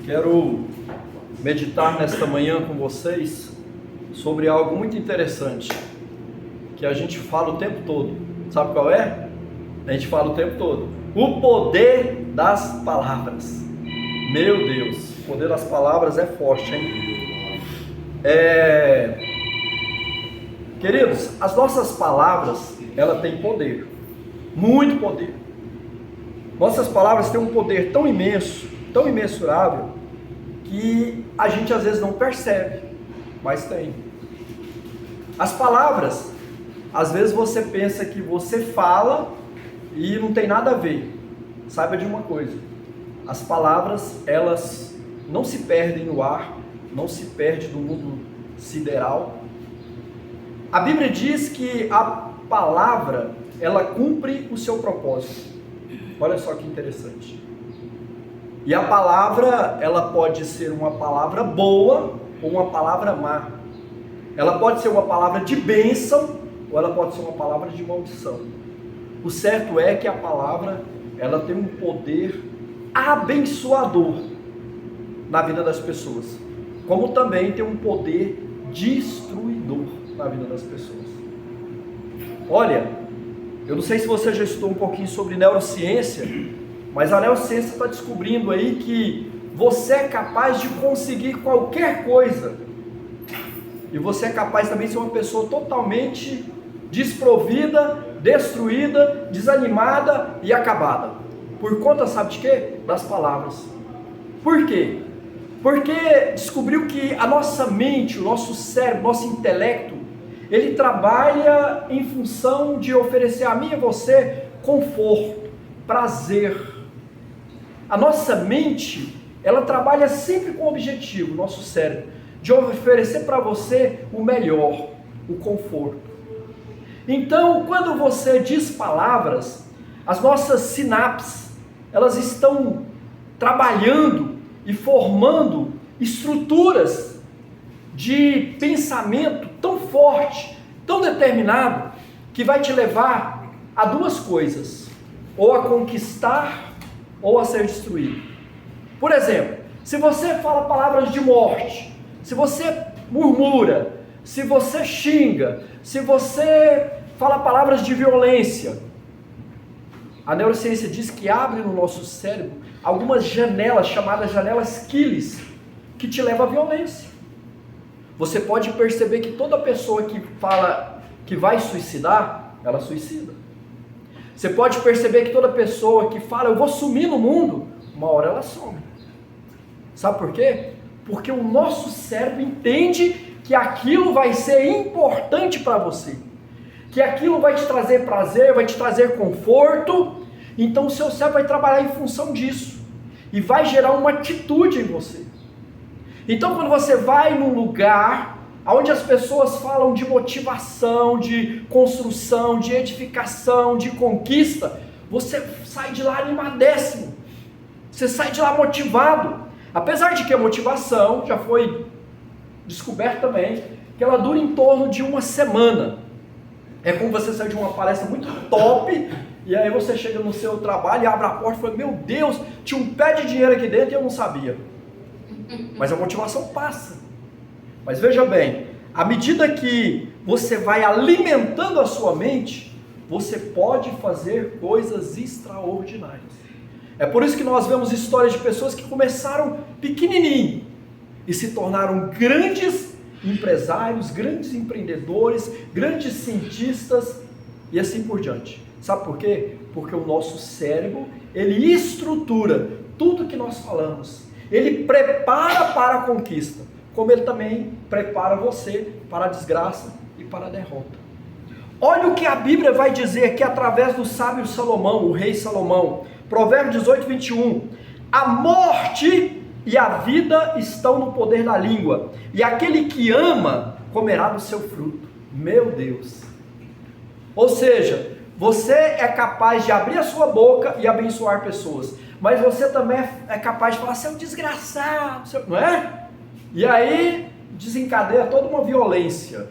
Quero meditar nesta manhã com vocês sobre algo muito interessante que a gente fala o tempo todo. Sabe qual é? A gente fala o tempo todo. O poder das palavras. Meu Deus, o poder das palavras é forte, hein? Queridos, as nossas palavras, ela tem poder, muito poder. Nossas palavras têm um poder tão imenso, tão imensurável, que a gente às vezes não percebe, mas tem. As palavras, às vezes você pensa que você fala e não tem nada a ver. Saiba de uma coisa: as palavras, elas não se perdem no ar, não se perdem no mundo sideral. A Bíblia diz que a palavra, ela cumpre o seu propósito. Olha só que interessante. E a palavra, ela pode ser uma palavra boa ou uma palavra má. Ela pode ser uma palavra de bênção ou ela pode ser uma palavra de maldição. O certo é que a palavra, ela tem um poder abençoador na vida das pessoas, como também tem um poder destruidor na vida das pessoas. Olha, eu não sei se você já estudou um pouquinho sobre neurociência, mas a neurociência está descobrindo aí que você é capaz de conseguir qualquer coisa, e você é capaz também de ser uma pessoa totalmente desprovida, destruída, desanimada e acabada, por conta, sabe de quê? Das palavras. Por quê? Porque descobriu que a nossa mente, o nosso cérebro, o nosso intelecto, ele trabalha em função de oferecer a mim e a você conforto, prazer. A nossa mente, ela trabalha sempre com o objetivo, nosso cérebro, de oferecer para você o melhor, o conforto. Então, quando você diz palavras, as nossas sinapses, elas estão trabalhando e formando estruturas de pensamento tão forte, tão determinado, que vai te levar a duas coisas: ou a conquistar ou a ser destruído. Por exemplo, se você fala palavras de morte, se você murmura, se você xinga, se você fala palavras de violência, a neurociência diz que abre no nosso cérebro algumas janelas, chamadas janelas Achilles, que te levam à violência. Você pode perceber que toda pessoa que fala que vai suicidar, ela suicida. Você pode perceber que toda pessoa que fala, eu vou sumir no mundo, uma hora ela some. Sabe por quê? Porque o nosso cérebro entende que aquilo vai ser importante para você, que aquilo vai te trazer prazer, vai te trazer conforto. Então o seu cérebro vai trabalhar em função disso e vai gerar uma atitude em você. Então quando você vai num lugar onde as pessoas falam de motivação, de construção, de edificação, de conquista, você sai de lá animadíssimo, você sai de lá motivado. Apesar de que a motivação já foi descoberto também, que ela dura em torno de uma semana. É como você sair de uma palestra muito top, e aí você chega no seu trabalho e abre a porta e fala, meu Deus, tinha um pé de dinheiro aqui dentro e eu não sabia. Mas a motivação passa. Mas veja bem, à medida que você vai alimentando a sua mente, você pode fazer coisas extraordinárias. É por isso que nós vemos histórias de pessoas que começaram pequenininho e se tornaram grandes empresários, grandes empreendedores, grandes cientistas e assim por diante. Sabe por quê? Porque o nosso cérebro, ele estrutura tudo que nós falamos. Ele prepara para a conquista, como ele também prepara você para a desgraça e para a derrota. Olha o que a Bíblia vai dizer aqui através do sábio Salomão, o rei Salomão. Provérbios 18, 21. A morte e a vida estão no poder da língua, e aquele que ama comerá do seu fruto. Meu Deus! Ou seja, você é capaz de abrir a sua boca e abençoar pessoas, mas você também é capaz de falar, você é um desgraçado, não é? E aí desencadeia toda uma violência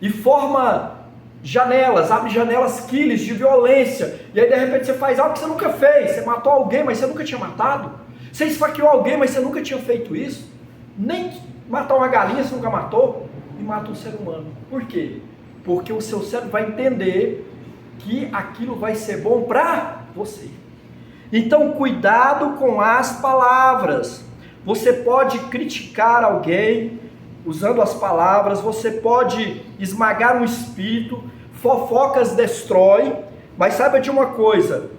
e forma janelas, abre janelas quiles de violência, e aí de repente você faz algo que você nunca fez, você matou alguém, mas você nunca tinha matado. Você esfaqueou alguém, mas você nunca tinha feito isso. Nem matar uma galinha você nunca matou. E mata um ser humano. Por quê? Porque o seu cérebro vai entender que aquilo vai ser bom para você. Então, cuidado com as palavras. Você pode criticar alguém usando as palavras, você pode esmagar um espírito, fofocas destrói, mas saiba de uma coisa,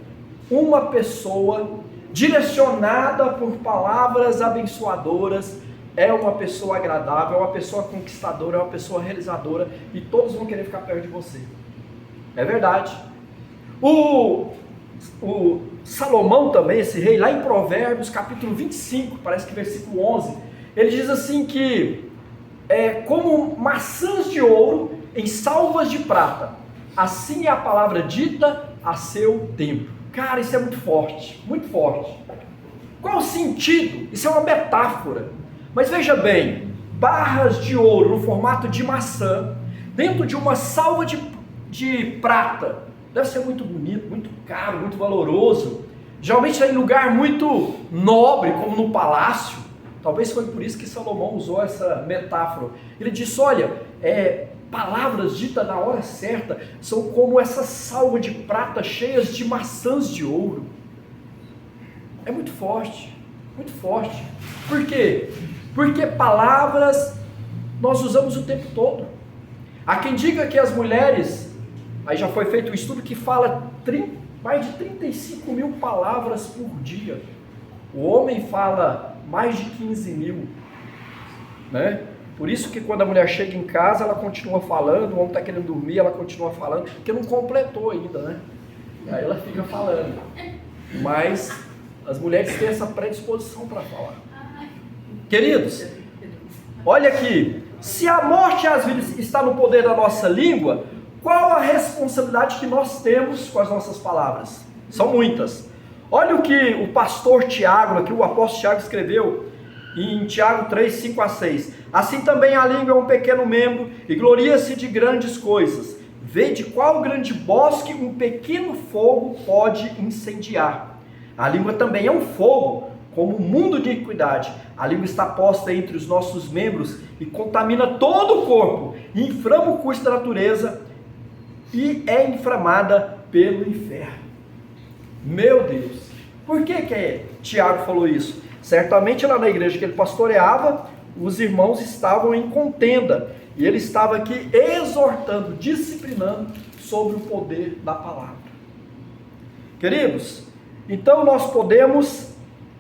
uma pessoa direcionada por palavras abençoadoras é uma pessoa agradável, é uma pessoa conquistadora, é uma pessoa realizadora, e todos vão querer ficar perto de você. É verdade. O Salomão também, esse rei, lá em Provérbios, capítulo 25, parece que versículo 11, ele diz assim que como maçãs de ouro em salvas de prata, assim é a palavra dita a seu tempo. Cara, isso é muito forte, muito forte. Qual o sentido? Isso é uma metáfora. Mas veja bem, barras de ouro no formato de maçã, dentro de uma salva de prata, deve ser muito bonito, muito caro, muito valoroso. Geralmente é em lugar muito nobre, como no palácio. Talvez foi por isso que Salomão usou essa metáfora. Ele disse, olha, palavras ditas na hora certa são como essa salva de prata cheias de maçãs de ouro. É muito forte, muito forte. Por quê? Porque palavras nós usamos o tempo todo. Há quem diga que as mulheres, aí já foi feito um estudo que fala mais de 35 mil palavras por dia. O homem fala mais de 15 mil, né? Por isso que quando a mulher chega em casa, ela continua falando, o homem está querendo dormir, ela continua falando, porque não completou ainda, né? Aí ela fica falando. Mas as mulheres têm essa predisposição para falar. Queridos, olha aqui, se a morte e as vidas está no poder da nossa língua, qual a responsabilidade que nós temos com as nossas palavras? São muitas. Olha o que o pastor Tiago, aqui o apóstolo Tiago escreveu em Tiago 3, 5 a 6. Assim também a língua é um pequeno membro e gloria-se de grandes coisas. Vede qual grande bosque um pequeno fogo pode incendiar. A língua também é um fogo, como um mundo de iniquidade. A língua está posta entre os nossos membros e contamina todo o corpo, e inflama o curso da natureza e é inflamada pelo inferno. Meu Deus, por que Tiago falou isso? Certamente lá na igreja que ele pastoreava, os irmãos estavam em contenda, e ele estava aqui exortando, disciplinando sobre o poder da palavra. Queridos, então nós podemos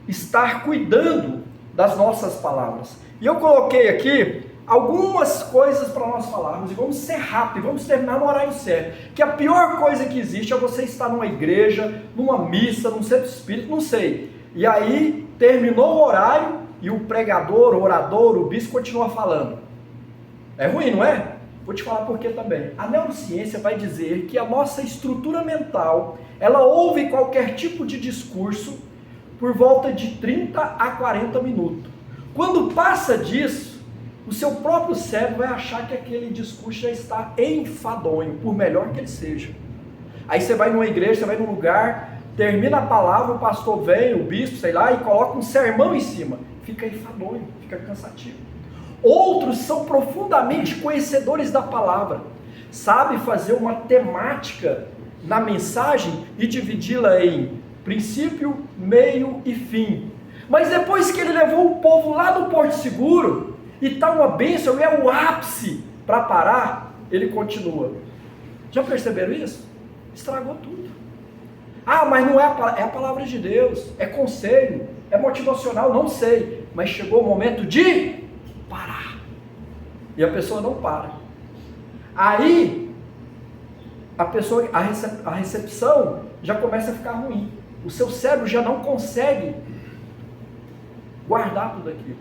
estar cuidando das nossas palavras. E eu coloquei aqui algumas coisas para nós falarmos, e vamos ser rápidos, vamos terminar no horário certo, que a pior coisa que existe é você estar numa igreja, numa missa, num centro espírita, não sei, e aí terminou o horário, e o pregador, o orador, o bispo continua falando. É ruim, não é? Vou te falar por quê também. A neurociência vai dizer que a nossa estrutura mental, ela ouve qualquer tipo de discurso por volta de 30 a 40 minutos. Quando passa disso, o seu próprio cérebro vai achar que aquele discurso já está enfadonho, por melhor que ele seja. Aí você vai numa igreja, você vai num lugar, termina a palavra, o pastor vem, o bispo, sei lá, e coloca um sermão em cima. Fica enfadonho, fica cansativo. Outros são profundamente conhecedores da palavra, sabem fazer uma temática na mensagem e dividi-la em princípio, meio e fim. Mas depois que ele levou o povo lá no Porto Seguro, e está uma bênção, e é o ápice para parar, ele continua. Já perceberam isso? Estragou tudo. Ah, mas não é a palavra de Deus, é conselho, é motivacional, não sei. Mas chegou o momento de parar. E a pessoa não para. Aí, a recepção já começa a ficar ruim. O seu cérebro já não consegue guardar tudo aquilo.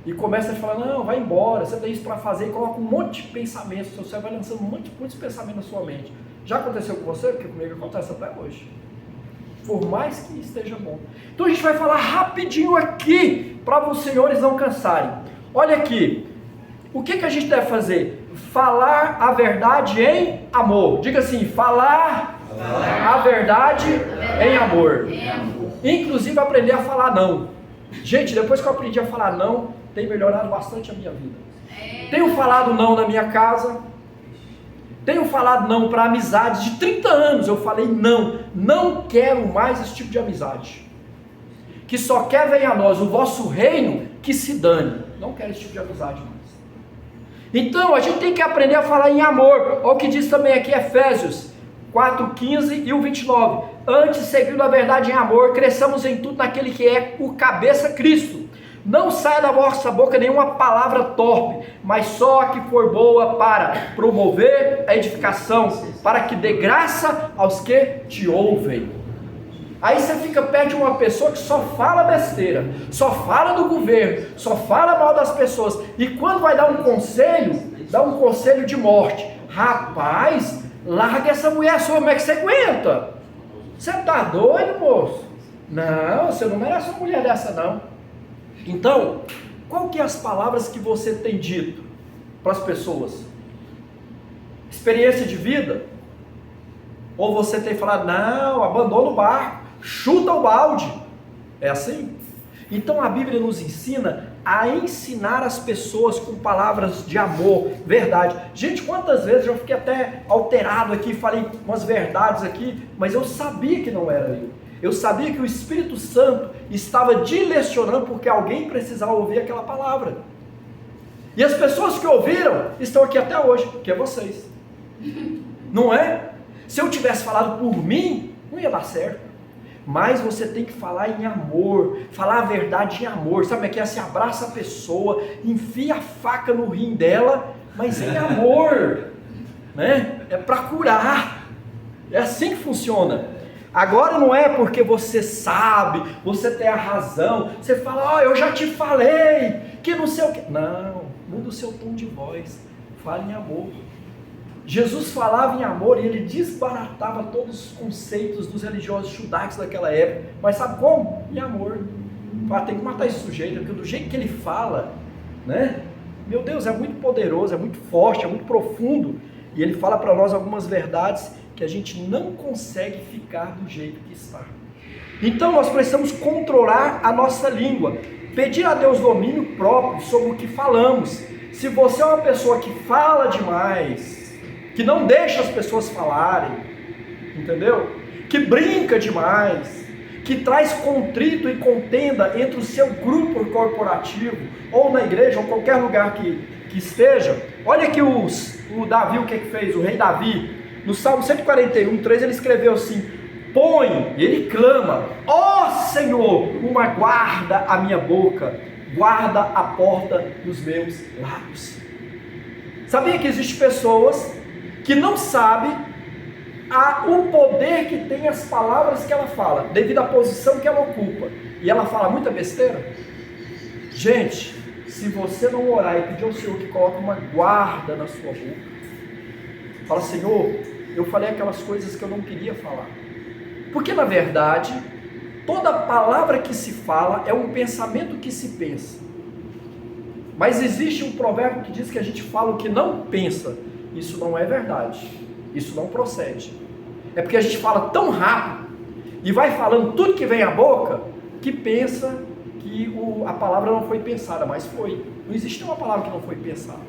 E começa a falar, não, vai embora, você tem isso para fazer, e coloca um monte de pensamentos, o seu cérebro vai lançando muitos pensamentos na sua mente. Já aconteceu com você? Porque comigo acontece até hoje. Por mais que esteja bom. Então a gente vai falar rapidinho aqui, para os senhores não cansarem. Olha aqui, o que a gente deve fazer? Falar a verdade em amor. Diga assim, falar a verdade em amor. inclusive aprender a falar não. Gente, depois que eu aprendi a falar não, tem melhorado bastante a minha vida. Tenho falado não na minha casa, tenho falado não para amizades de 30 anos, eu falei não quero mais esse tipo de amizade, que só quer venha a nós o vosso reino, que se dane, não quero esse tipo de amizade mais. Então a gente tem que aprender a falar em amor, olha o que diz também aqui Efésios 4:15 e o 29, antes seguindo a verdade em amor, cresçamos em tudo naquele que é o cabeça Cristo, não saia da vossa boca nenhuma palavra torpe, mas só a que for boa para promover a edificação, para que dê graça aos que te ouvem. Aí você fica perto de uma pessoa que só fala besteira, só fala do governo, só fala mal das pessoas, e quando vai dar um conselho, dá um conselho de morte. Rapaz, larga essa mulher sua, como é que você aguenta? Você tá doido, moço? Não, você não merece uma mulher dessa não. Então, qual que é as palavras que você tem dito para as pessoas? Experiência de vida? Ou você tem falado, não, abandona o barco, chuta o balde? É assim? Então a Bíblia nos ensina a ensinar as pessoas com palavras de amor, verdade. Gente, quantas vezes eu fiquei até alterado aqui, falei umas verdades aqui, mas eu sabia que não era eu. Eu sabia que o Espírito Santo estava direcionando porque alguém precisava ouvir aquela palavra. E as pessoas que ouviram estão aqui até hoje, que é vocês. Não é? Se eu tivesse falado por mim, não ia dar certo. Mas você tem que falar em amor, falar a verdade em amor. Sabe o que é? Você abraça a pessoa, enfia a faca no rim dela, mas em amor, né? É para curar. É assim que funciona. Agora não é porque você sabe, você tem a razão, você fala, eu já te falei, que não sei o que. Não, muda o seu tom de voz, fale em amor. Jesus falava em amor e ele desbaratava todos os conceitos dos religiosos judaicos daquela época. Mas sabe como? Em amor. Tem que matar esse sujeito, porque do jeito que ele fala, né? Meu Deus, é muito poderoso, é muito forte, é muito profundo. E ele fala para nós algumas verdades que a gente não consegue ficar do jeito que está. Então nós precisamos controlar a nossa língua, pedir a Deus domínio próprio sobre o que falamos. Se você é uma pessoa que fala demais, que não deixa as pessoas falarem, entendeu? Que brinca demais, que traz contrito e contenda entre o seu grupo corporativo, ou na igreja, ou qualquer lugar que esteja. Olha aqui o Davi, o que fez, o rei Davi. No Salmo 141:3 ele escreveu assim, e ele clama, ó Senhor, uma guarda a minha boca, guarda a porta dos meus lábios. Sabia que existem pessoas que não sabem o poder que tem as palavras que ela fala, devido à posição que ela ocupa, e ela fala muita besteira? Gente, se você não orar e pedir ao Senhor que coloque uma guarda na sua boca, fala, Senhor, eu falei aquelas coisas que eu não queria falar. Porque na verdade, toda palavra que se fala é um pensamento que se pensa. Mas existe um provérbio que diz que a gente fala o que não pensa. Isso não é verdade. Isso não procede. É porque a gente fala tão rápido e vai falando tudo que vem à boca, que pensa que a palavra não foi pensada, mas foi. Não existe uma palavra que não foi pensada.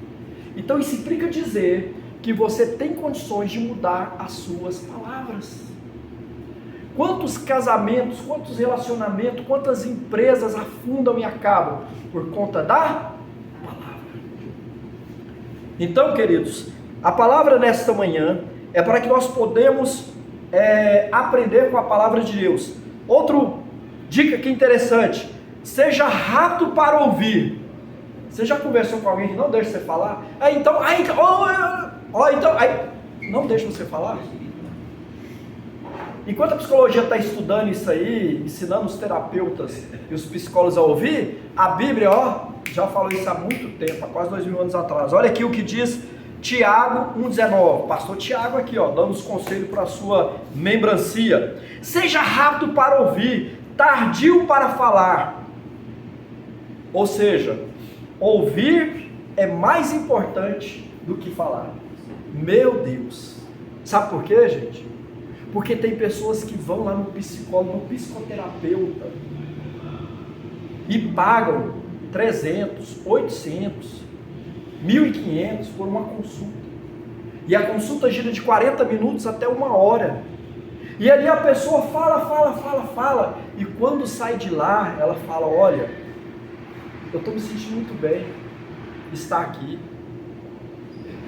Então isso implica dizer que você tem condições de mudar as suas palavras. Quantos casamentos, quantos relacionamentos, quantas empresas afundam e acabam por conta da palavra. Então, queridos, a palavra nesta manhã é para que nós podemos aprender com a palavra de Deus. Outra dica que interessante, seja rápido para ouvir. Você já conversou com alguém que não deixa você falar? Não deixa você falar? Enquanto a psicologia está estudando isso aí, ensinando os terapeutas e os psicólogos a ouvir, a Bíblia, já falou isso há muito tempo, há quase 2000 anos atrás. Olha aqui o que diz Tiago 1,19. Pastor Tiago aqui, dando os conselhos para a sua membrancia. Seja rápido para ouvir, tardio para falar. Ou seja, ouvir é mais importante do que falar. Meu Deus! Sabe por quê, gente? Porque tem pessoas que vão lá no psicólogo, no psicoterapeuta, e pagam 300, 800, 1.500 por uma consulta. E a consulta gira de 40 minutos até 1 hora. E ali a pessoa fala. E quando sai de lá, ela fala: olha, eu estou me sentindo muito bem de estar aqui.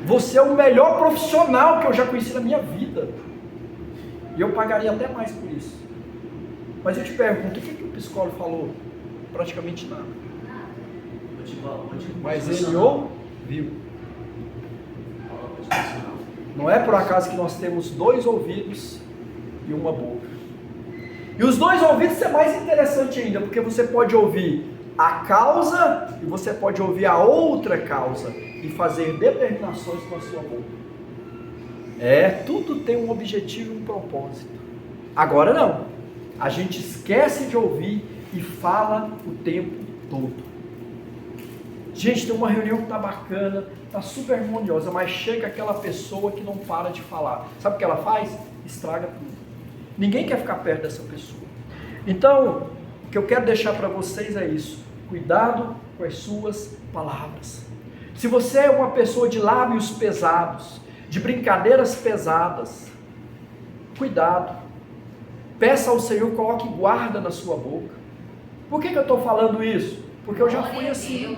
Você é o melhor profissional que eu já conheci na minha vida. E eu pagaria até mais por isso. Mas eu te pergunto, o que o psicólogo falou? Praticamente nada. Mas ele ouviu. Não é por acaso que nós temos 2 ouvidos e uma boca. E os 2 ouvidos é mais interessante ainda, porque você pode ouvir a causa e você pode ouvir a outra causa e fazer determinações com a sua boca. Tudo tem um objetivo e um propósito. Agora não. A gente esquece de ouvir e fala o tempo todo. Gente, tem uma reunião que está bacana, está super harmoniosa, mas chega aquela pessoa que não para de falar. Sabe o que ela faz? Estraga tudo. Ninguém quer ficar perto dessa pessoa. Então, o que eu quero deixar para vocês é isso. Cuidado com as suas palavras. Se você é uma pessoa de lábios pesados, de brincadeiras pesadas, cuidado. Peça ao Senhor, coloque guarda na sua boca. Por que eu estou falando isso? Porque eu já fui assim.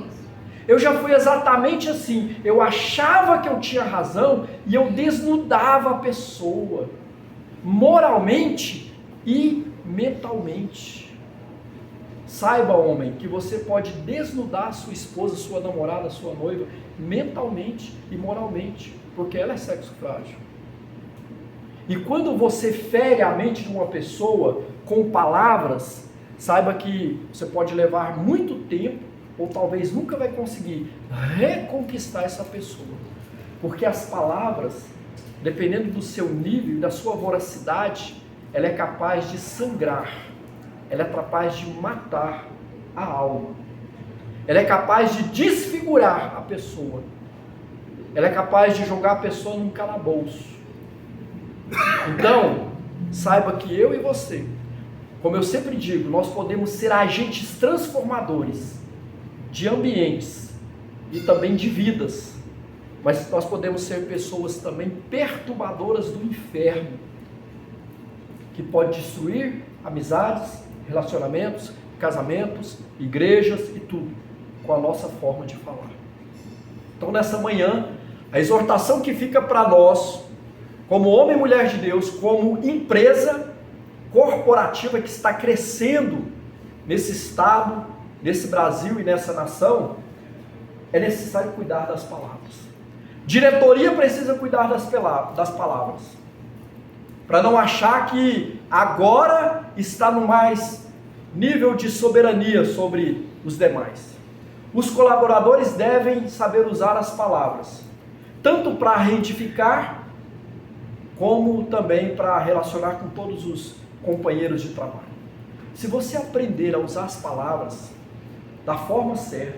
Eu já fui exatamente assim. Eu achava que eu tinha razão e eu desnudava a pessoa, moralmente e mentalmente. Saiba, homem, que você pode desnudar sua esposa, sua namorada, sua noiva, mentalmente e moralmente, porque ela é sexo frágil. E quando você fere a mente de uma pessoa com palavras, saiba que você pode levar muito tempo, ou talvez nunca vai conseguir reconquistar essa pessoa. Porque as palavras, dependendo do seu nível e da sua voracidade, ela é capaz de sangrar, ela é capaz de matar a alma, ela é capaz de desfigurar a pessoa, ela é capaz de jogar a pessoa num calabouço. Então, saiba que eu e você, como eu sempre digo, nós podemos ser agentes transformadores de ambientes e também de vidas, mas nós podemos ser pessoas também perturbadoras do inferno, que pode destruir amizades, relacionamentos, casamentos, igrejas e tudo, com a nossa forma de falar. Então nessa manhã, a exortação que fica para nós, como homem e mulher de Deus, como empresa corporativa que está crescendo nesse estado, nesse Brasil e nessa nação, é necessário cuidar das palavras. Diretoria precisa cuidar das palavras, para não achar que agora está no mais nível de soberania sobre os demais. Os colaboradores devem saber usar as palavras, tanto para retificar, como também para relacionar com todos os companheiros de trabalho. Se você aprender a usar as palavras da forma certa,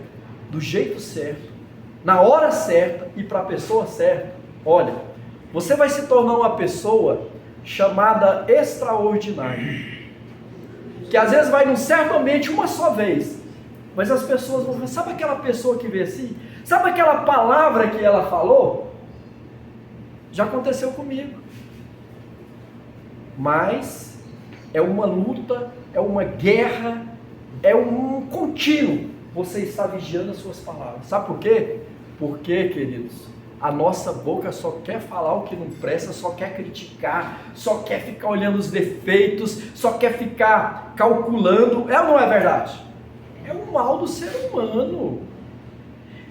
do jeito certo, na hora certa e para a pessoa certa, olha, você vai se tornar uma pessoa chamada extraordinária, que às vezes vai num certo ambiente uma só vez, mas as pessoas vão falar: sabe aquela pessoa que vê assim? Sabe aquela palavra que ela falou? Já aconteceu comigo. Mas é uma luta, é uma guerra, é um contínuo. Você está vigiando as suas palavras. Sabe por quê? Porque, queridos, a nossa boca só quer falar o que não presta, só quer criticar, só quer ficar olhando os defeitos, só quer ficar calculando. É ou não é verdade? É o mal do ser humano.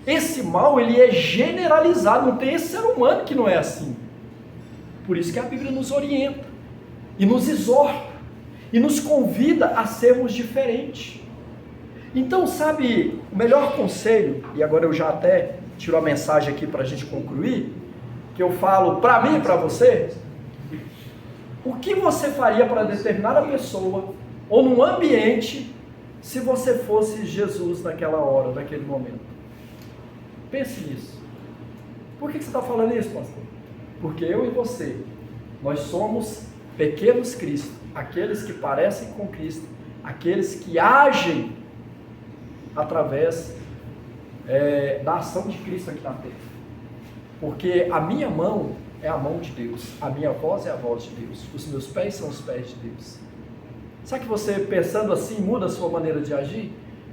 Esse mal, ele é generalizado, não tem esse ser humano que não é assim. Por isso que a Bíblia nos orienta, e nos exorta, e nos convida a sermos diferentes. Então, sabe, o melhor conselho, e agora eu já até tiro a mensagem aqui para a gente concluir, que eu falo para mim e para você: o que você faria para determinada pessoa, ou num ambiente, se você fosse Jesus naquela hora, naquele momento? Pense nisso. Por que você está falando isso, pastor? Porque eu e você, nós somos Pequenos Cristo, aqueles que parecem com Cristo, aqueles que agem através da ação de Cristo aqui na terra. Porque a minha mão é a mão de Deus, a minha voz é a voz de Deus, os meus pés são os pés de Deus. Sabe que você, pensando assim, muda a sua maneira de agir?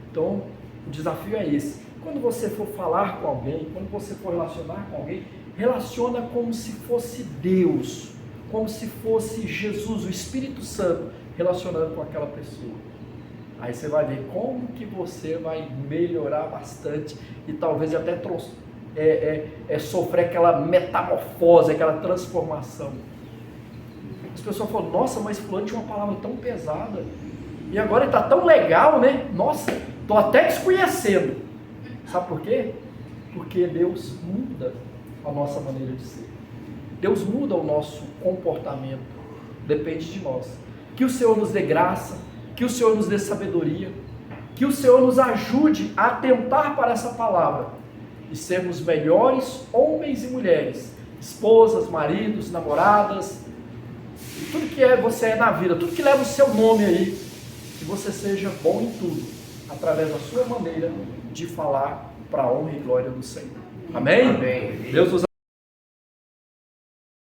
Então, o desafio é esse. Quando você for falar com alguém, quando você for relacionar com alguém, relaciona como se fosse Deus, como se fosse Jesus, o Espírito Santo, relacionando com aquela pessoa. Aí você vai ver como que você vai melhorar bastante e talvez até sofrer aquela metamorfose, aquela transformação. As pessoas falam, nossa, mas fulano tinha uma palavra tão pesada, e agora ele está tão legal, né? Nossa, estou até desconhecendo. Sabe por quê? Porque Deus muda a nossa maneira de ser. Deus muda o nosso comportamento. Depende de nós. Que o Senhor nos dê graça, que o Senhor nos dê sabedoria, que o Senhor nos ajude a atentar para essa palavra e sermos melhores homens e mulheres, esposas, maridos, namoradas, tudo que você é na vida, tudo que leva o seu nome aí, que você seja bom em tudo, através da sua maneira de falar para a honra e glória do Senhor. Amém? Amém. Deus nos